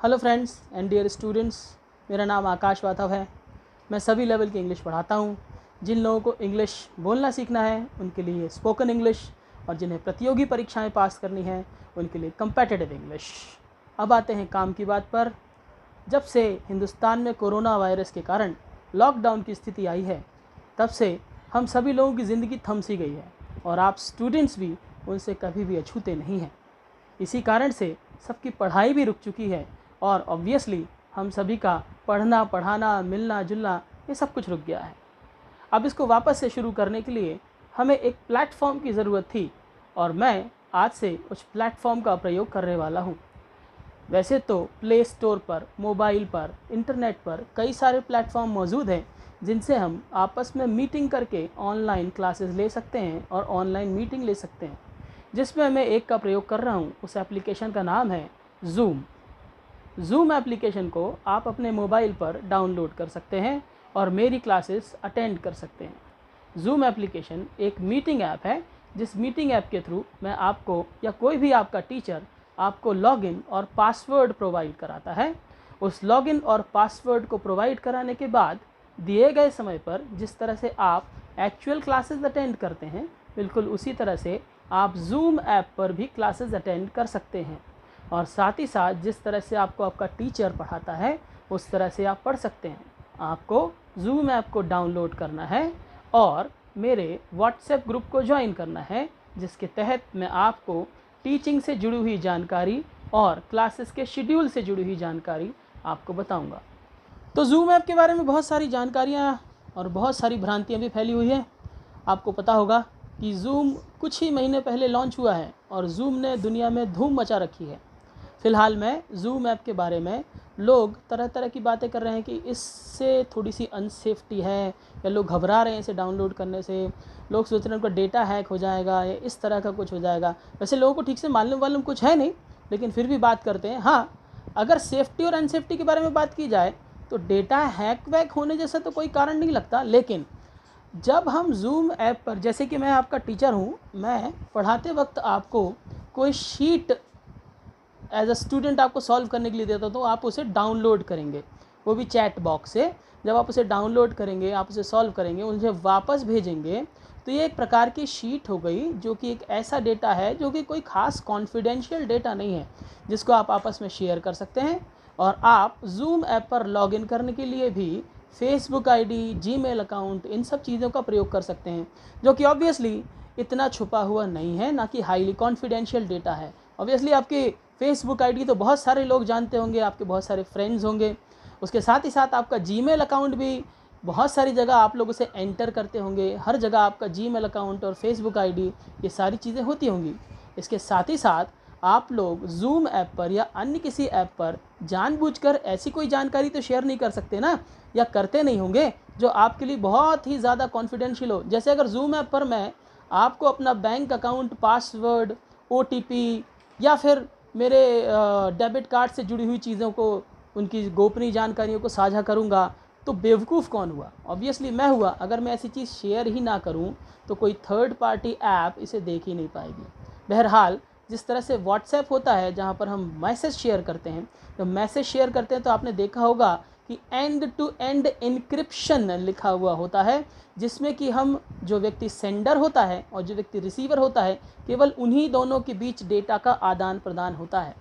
Hello friends and dear students, मेरा नाम आकाश वाथव है। मैं सभी लेवल की इंग्लिश पढ़ाता हूँ। जिन लोगों को इंग्लिश बोलना सीखना है उनके लिए स्पोकन इंग्लिश, और जिन्हें प्रतियोगी परीक्षाएं पास करनी है उनके लिए कम्पेटिटिव इंग्लिश। अब आते हैं काम की बात पर। जब से हिंदुस्तान में कोरोना वायरस के कारण लॉकडाउन की स्थिति आई है, तब से हम सभी लोगों की ज़िंदगी थम सी गई है और आप स्टूडेंट्स भी उनसे कभी भी अछूते नहीं हैं। इसी कारण से सबकी पढ़ाई भी रुक चुकी है और ऑब्वियसली हम सभी का पढ़ना, पढ़ाना, मिलना जुलना ये सब कुछ रुक गया है। अब इसको वापस से शुरू करने के लिए हमें एक प्लेटफॉर्म की ज़रूरत थी और मैं आज से उस प्लेटफॉर्म का प्रयोग करने वाला हूँ। वैसे तो प्ले स्टोर पर, मोबाइल पर, इंटरनेट पर कई सारे प्लेटफॉर्म मौजूद हैं जिनसे हम आपस में मीटिंग करके ऑनलाइन क्लासेस ले सकते हैं और ऑनलाइन मीटिंग ले सकते हैं, जिसमें मैं एक का प्रयोग कर रहा हूँ। उस एप्लीकेशन का नाम है ज़ूम। ज़ूम एप्लीकेशन को आप अपने मोबाइल पर डाउनलोड कर सकते हैं और मेरी क्लासेस अटेंड कर सकते हैं। ज़ूम एप्लीकेशन एक मीटिंग ऐप है, जिस मीटिंग ऐप के थ्रू मैं आपको या कोई भी आपका टीचर आपको लॉगिन और पासवर्ड प्रोवाइड कराता है। उस लॉगिन और पासवर्ड को प्रोवाइड कराने के बाद दिए गए समय पर जिस तरह से आप एक्चुअल क्लासेस अटेंड करते हैं, बिल्कुल उसी तरह से आप ज़ूम ऐप पर भी क्लासेस अटेंड कर सकते हैं। और साथ ही साथ जिस तरह से आपको आपका टीचर पढ़ाता है उस तरह से आप पढ़ सकते हैं। आपको ज़ूम ऐप को डाउनलोड करना है और मेरे व्हाट्सएप ग्रुप को ज्वाइन करना है, जिसके तहत मैं आपको टीचिंग से जुड़ी हुई जानकारी और क्लासेस के शेड्यूल से जुड़ी हुई जानकारी आपको बताऊंगा। तो ज़ूम ऐप के बारे में बहुत सारी जानकारियाँ और बहुत सारी भ्रांतियाँ भी फैली हुई हैं। आपको पता होगा कि ज़ूम कुछ ही महीने पहले लॉन्च हुआ है और ज़ूम ने दुनिया में धूम मचा रखी है। फ़िलहाल में ज़ूम ऐप के बारे में लोग तरह तरह की बातें कर रहे हैं कि इससे थोड़ी सी अनसेफ्टी है, या लोग घबरा रहे हैं इसे डाउनलोड करने से। लोग सोच रहे हैं उनका डेटा हैक हो जाएगा या इस तरह का कुछ हो जाएगा। वैसे लोगों को ठीक से मालूम कुछ है नहीं, लेकिन फिर भी बात करते हैं। हाँ, अगर सेफ्टी और अनसेफ्टी के बारे में बात की जाए तो डेटा हैक वैक होने जैसा तो कोई कारण नहीं लगता। लेकिन जब हम ज़ूम ऐप पर, जैसे कि मैं आपका टीचर हूँ, मैं पढ़ाते वक्त आपको कोई शीट एज अ स्टूडेंट आपको सॉल्व करने के लिए देता, तो आप उसे डाउनलोड करेंगे, वो भी चैट बॉक्स से। जब आप उसे डाउनलोड करेंगे, आप उसे सॉल्व करेंगे, उसे वापस भेजेंगे, तो ये एक प्रकार की शीट हो गई, जो कि एक ऐसा डेटा है जो कि कोई ख़ास कॉन्फिडेंशियल डेटा नहीं है, जिसको आप आपस में शेयर कर सकते हैं। और आप ज़ूम ऐप पर लॉगिन करने के लिए भी फेसबुक आईडी, जीमेल अकाउंट, इन सब चीज़ों का प्रयोग कर सकते हैं, जो कि ऑब्वियसली इतना छुपा हुआ नहीं है, ना कि हाईली कॉन्फिडेंशियल डेटा है। ऑब्वियसली आपकी फेसबुक आईडी तो बहुत सारे लोग जानते होंगे, आपके बहुत सारे फ्रेंड्स होंगे। उसके साथ ही साथ आपका जीमेल अकाउंट भी बहुत सारी जगह आप लोग उसे एंटर करते होंगे। हर जगह आपका जीमेल अकाउंट और फेसबुक आईडी, ये सारी चीज़ें होती होंगी। इसके साथ ही साथ आप लोग ज़ूम ऐप पर या अन्य किसी ऐप पर जानबूझकर ऐसी कोई जानकारी तो शेयर नहीं कर सकते ना, या करते नहीं होंगे जो आपके लिए बहुत ही ज़्यादा कॉन्फिडेंशियल हो। जैसे अगर ज़ूम ऐप पर मैं आपको अपना बैंक अकाउंट पासवर्ड, ओटीपी या फिर मेरे डेबिट कार्ड से जुड़ी हुई चीज़ों को, उनकी गोपनीय जानकारियों को साझा करूंगा, तो बेवकूफ़ कौन हुआ? ऑब्वियसली मैं हुआ। अगर मैं ऐसी चीज़ शेयर ही ना करूं तो कोई थर्ड पार्टी ऐप इसे देख ही नहीं पाएगी। बहरहाल, जिस तरह से व्हाट्सएप होता है जहां पर हम मैसेज शेयर करते हैं, तो मैसेज शेयर करते हैं तो आपने देखा होगा कि एंड टू एंड इनक्रिप्शन लिखा हुआ होता है, जिसमें कि हम, जो व्यक्ति सेंडर होता है और जो व्यक्ति रिसीवर होता है, केवल उन्हीं दोनों के बीच डेटा का आदान प्रदान होता है।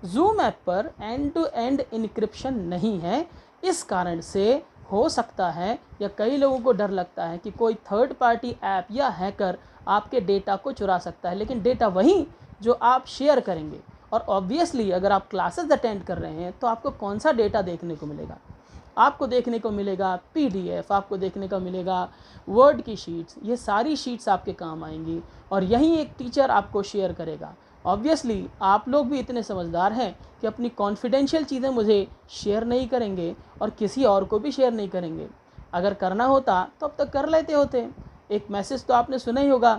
ज़ूम ऐप पर एंड टू एंड इनक्रिप्शन नहीं है। इस कारण से हो सकता है, या कई लोगों को डर लगता है कि कोई थर्ड पार्टी ऐप या हैकर आपके डेटा को चुरा सकता है, लेकिन डेटा वही जो आप शेयर करेंगे। और ऑब्वियसली अगर आप क्लासेस अटेंड कर रहे हैं तो आपको कौन सा डेटा देखने को मिलेगा? आपको देखने को मिलेगा पीडीएफ, आपको देखने को मिलेगा वर्ड की शीट्स। ये सारी शीट्स आपके काम आएंगी और यही एक टीचर आपको शेयर करेगा। ऑब्वियसली आप लोग भी इतने समझदार हैं कि अपनी कॉन्फिडेंशियल चीज़ें मुझे शेयर नहीं करेंगे और किसी और को भी शेयर नहीं करेंगे। अगर करना होता तो अब तक कर लेते होते। एक मैसेज तो आपने सुना ही होगा,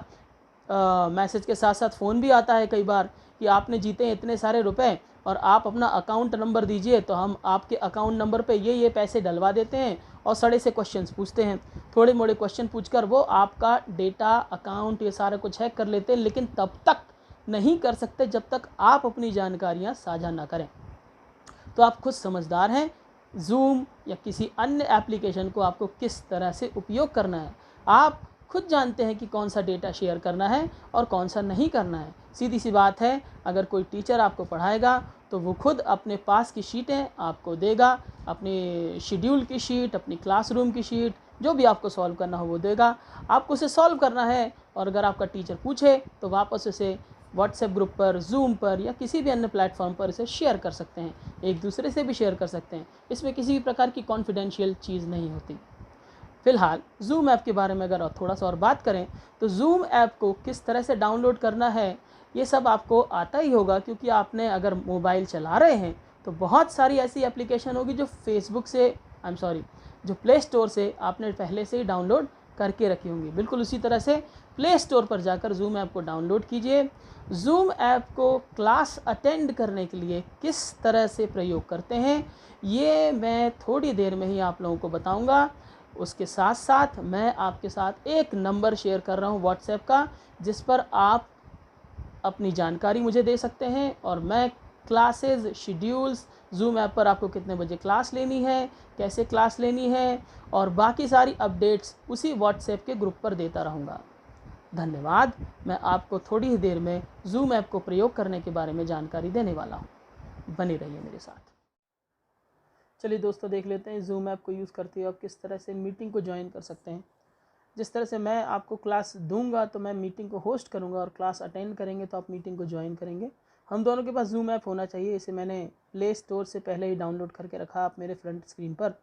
मैसेज के साथ साथ फ़ोन भी आता है कई बार कि आपने जीते इतने सारे रुपए और आप अपना अकाउंट नंबर दीजिए, तो हम आपके अकाउंट नंबर पे ये पैसे डलवा देते हैं और सड़े से क्वेश्चंस पूछते हैं। थोड़े मोड़े क्वेश्चन पूछकर वो आपका डेटा, अकाउंट, ये सारा कुछ हैक कर लेते हैं, लेकिन तब तक नहीं कर सकते जब तक आप अपनी जानकारियां साझा ना करें। तो आप खुद समझदार हैं जूम या किसी अन्य एप्लीकेशन को आपको किस तरह से उपयोग करना है। आप खुद जानते हैं कि कौन सा डेटा शेयर करना है और कौन सा नहीं करना है। सीधी सी बात है, अगर कोई टीचर आपको पढ़ाएगा तो वो खुद अपने पास की शीटें आपको देगा, अपने शेड्यूल की शीट, अपनी क्लासरूम की शीट, जो भी आपको सॉल्व करना हो वो देगा। आपको उसे सॉल्व करना है और अगर आपका टीचर पूछे तो वापस उसे व्हाट्सएप ग्रुप पर, जूम पर या किसी भी अन्य प्लेटफॉर्म पर इसे शेयर कर सकते हैं, एक दूसरे से भी शेयर कर सकते हैं। इसमें किसी भी प्रकार की कॉन्फिडेंशियल चीज़ नहीं होती। फ़िलहाल जूम ऐप के बारे में अगर थोड़ा सा और बात करें तो जूम ऐप को किस तरह से डाउनलोड करना है ये सब आपको आता ही होगा, क्योंकि आपने अगर मोबाइल चला रहे हैं तो बहुत सारी ऐसी एप्लीकेशन होगी जो फेसबुक से जो प्ले स्टोर से आपने पहले से ही डाउनलोड करके रखी होंगी। बिल्कुल उसी तरह से प्ले स्टोर पर जाकर जूम ऐप को डाउनलोड कीजिए। जूम ऐप को क्लास अटेंड करने के लिए किस तरह से प्रयोग करते हैं ये मैं थोड़ी देर में ही आप लोगों को बताऊंगा। उसके साथ साथ मैं आपके साथ एक नंबर शेयर कर रहा हूं व्हाट्सएप का, जिस पर आप अपनी जानकारी मुझे दे सकते हैं और मैं क्लासेस शेड्यूल्स, जूम ऐप पर आपको कितने बजे क्लास लेनी है, कैसे क्लास लेनी है और बाकी सारी अपडेट्स उसी व्हाट्सएप के ग्रुप पर देता रहूँगा। धन्यवाद। मैं आपको थोड़ी ही देर में जूम ऐप को प्रयोग करने के बारे में जानकारी देने वाला हूँ। बने रहिए मेरे साथ। चलिए दोस्तों, देख लेते हैं जूम ऐप को यूज़ करते हुए आप किस तरह से मीटिंग को ज्वाइन कर सकते हैं। जिस तरह से मैं आपको क्लास दूंगा तो मैं मीटिंग को होस्ट करूंगा और क्लास अटेंड करेंगे तो आप मीटिंग को ज्वाइन करेंगे। हम दोनों के पास जूम ऐप होना चाहिए। इसे मैंने प्ले स्टोर से पहले ही डाउनलोड करके रखा। आप मेरे फ्रंट स्क्रीन पर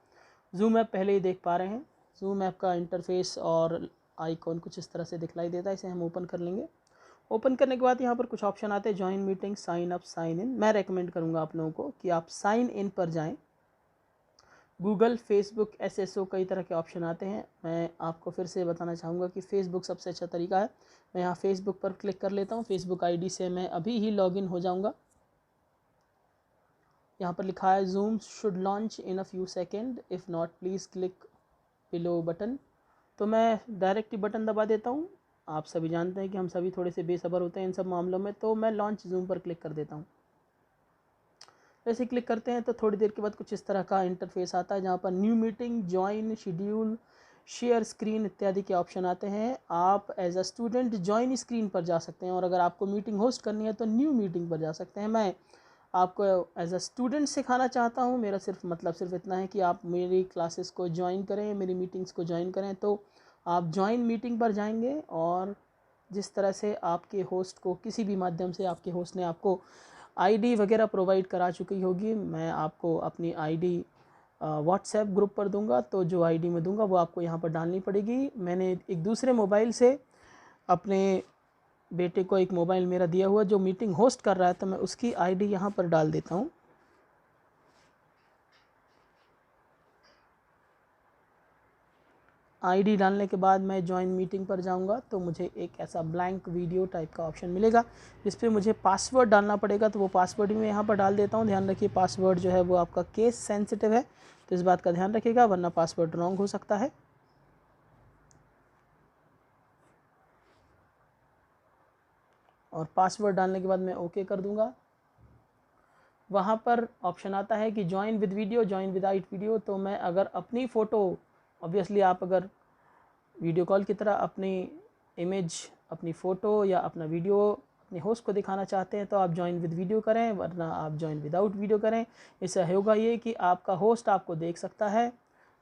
जूम ऐप पहले ही देख पा रहे हैं। जूम ऐप का इंटरफेस और आइकॉन कुछ इस तरह से दिखलाई देता है। इसे हम ओपन कर लेंगे। ओपन करने के बाद यहाँ पर कुछ ऑप्शन आते हैं, join meeting, sign up, sign in. मैं रेकमेंड करूँगा आप लोगों को कि आप साइन इन पर जाएँ। गूगल, फेसबुक, SSO कई तरह के ऑप्शन आते हैं। मैं आपको फिर से बताना चाहूँगा कि फ़ेसबुक सबसे अच्छा तरीका है। मैं यहाँ फेसबुक पर क्लिक कर लेता हूँ। फेसबुक आईडी से मैं अभी ही लॉगिन हो जाऊँगा। यहाँ पर लिखा है zoom should launch in a few second, if not please click below button. तो मैं डायरेक्ट ही बटन दबा देता हूँ। आप सभी जानते हैं कि हम सभी थोड़े से बेसब्र होते हैं इन सब मामलों में, तो मैं लॉन्च जूम पर क्लिक कर देता हूँ। जैसे क्लिक करते हैं तो थोड़ी देर के बाद कुछ इस तरह का इंटरफेस आता है, जहाँ पर new meeting, join, schedule, share screen इत्यादि के ऑप्शन आते हैं। आप as a student join screen पर जा सकते हैं और अगर आपको मीटिंग होस्ट करनी है तो न्यू मीटिंग पर जा सकते हैं। मैं आपको एज अ स्टूडेंट सिखाना चाहता हूँ। मेरा सिर्फ इतना है कि आप मेरी क्लासेस को ज्वाइन करें, मेरी मीटिंग्स को ज्वाइन करें। तो आप ज्वाइन मीटिंग पर जाएंगे और जिस तरह से आपके होस्ट को किसी भी माध्यम से आपके होस्ट ने आपको आईडी वगैरह प्रोवाइड करा चुकी होगी, मैं आपको अपनी आईडी व्हाट्सएप ग्रुप पर दूंगा। तो जो आईडी मैं दूंगा वो आपको यहाँ पर डालनी पड़ेगी। मैंने एक दूसरे मोबाइल से अपने बेटे को एक मोबाइल मेरा दिया हुआ जो मीटिंग होस्ट कर रहा है, तो मैं उसकी आईडी यहाँ पर डाल देता हूँ। आईडी डालने के बाद मैं ज्वाइन मीटिंग पर जाऊंगा तो मुझे एक ऐसा ब्लैंक वीडियो टाइप का ऑप्शन मिलेगा जिस पे मुझे पासवर्ड डालना पड़ेगा। तो वो पासवर्ड मैं यहाँ पर डाल देता हूँ। ध्यान रखिए पासवर्ड जो है वो आपका केस सेंसिटिव है, तो इस बात का ध्यान रखिएगा, वरना पासवर्ड रॉन्ग हो सकता है। और पासवर्ड डालने के बाद मैं ओके कर दूंगा। वहाँ पर ऑप्शन आता है कि join with video, join without video. तो मैं अगर अपनी फ़ोटो, ऑब्वियसली आप अगर वीडियो कॉल की तरह अपनी इमेज, अपनी फ़ोटो या अपना वीडियो अपने होस्ट को दिखाना चाहते हैं तो आप ज्वाइन विद वीडियो करें, वरना आप ज्वाइन विदाउट वीडियो करें। इससे होगा ये कि आपका होस्ट आपको देख सकता है।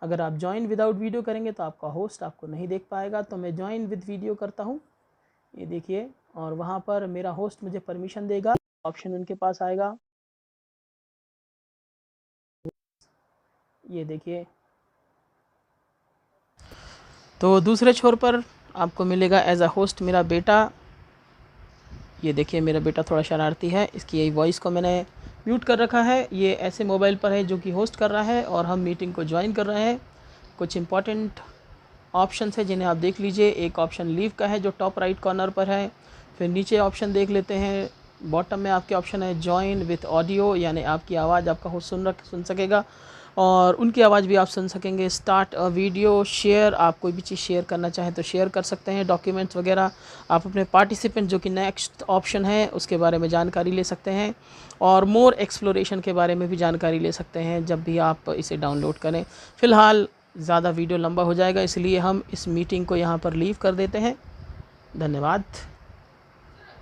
अगर आप ज्वाइन विदाउट वीडियो करेंगे तो आपका होस्ट आपको नहीं देख पाएगा। तो मैं ज्वाइन विद वीडियो करता हूँ, ये देखिए, और वहाँ पर मेरा होस्ट मुझे परमिशन देगा। ऑप्शन उनके पास आएगा, ये देखिए। तो दूसरे छोर पर आपको मिलेगा एज अ होस्ट मेरा बेटा। ये देखिए मेरा बेटा थोड़ा शरारती है, इसकी यही वॉइस को मैंने म्यूट कर रखा है। ये ऐसे मोबाइल पर है जो कि होस्ट कर रहा है और हम मीटिंग को ज्वाइन कर रहे हैं। कुछ इंपॉर्टेंट ऑप्शन है जिन्हें आप देख लीजिए। एक ऑप्शन लीव का है जो टॉप राइट कॉर्नर पर है। फिर नीचे ऑप्शन देख लेते हैं बॉटम में आपके ऑप्शन है जॉइन विथ ऑडियो, यानी आपकी आवाज़ आपका होस्ट सुन सकेगा और उनकी आवाज़ भी आप सुन सकेंगे। स्टार्ट अ वीडियो, शेयर, आप कोई भी चीज़ शेयर करना चाहें तो शेयर कर सकते हैं, डॉक्यूमेंट्स वगैरह। आप अपने पार्टिसिपेंट जो कि नेक्स्ट ऑप्शन है उसके बारे में जानकारी ले सकते हैं और मोर एक्सप्लोरेशन के बारे में भी जानकारी ले सकते हैं जब भी आप इसे डाउनलोड करें। फ़िलहाल ज़्यादा वीडियो लंबा हो जाएगा, इसलिए हम इस मीटिंग को यहाँ पर लीव कर देते हैं। धन्यवाद।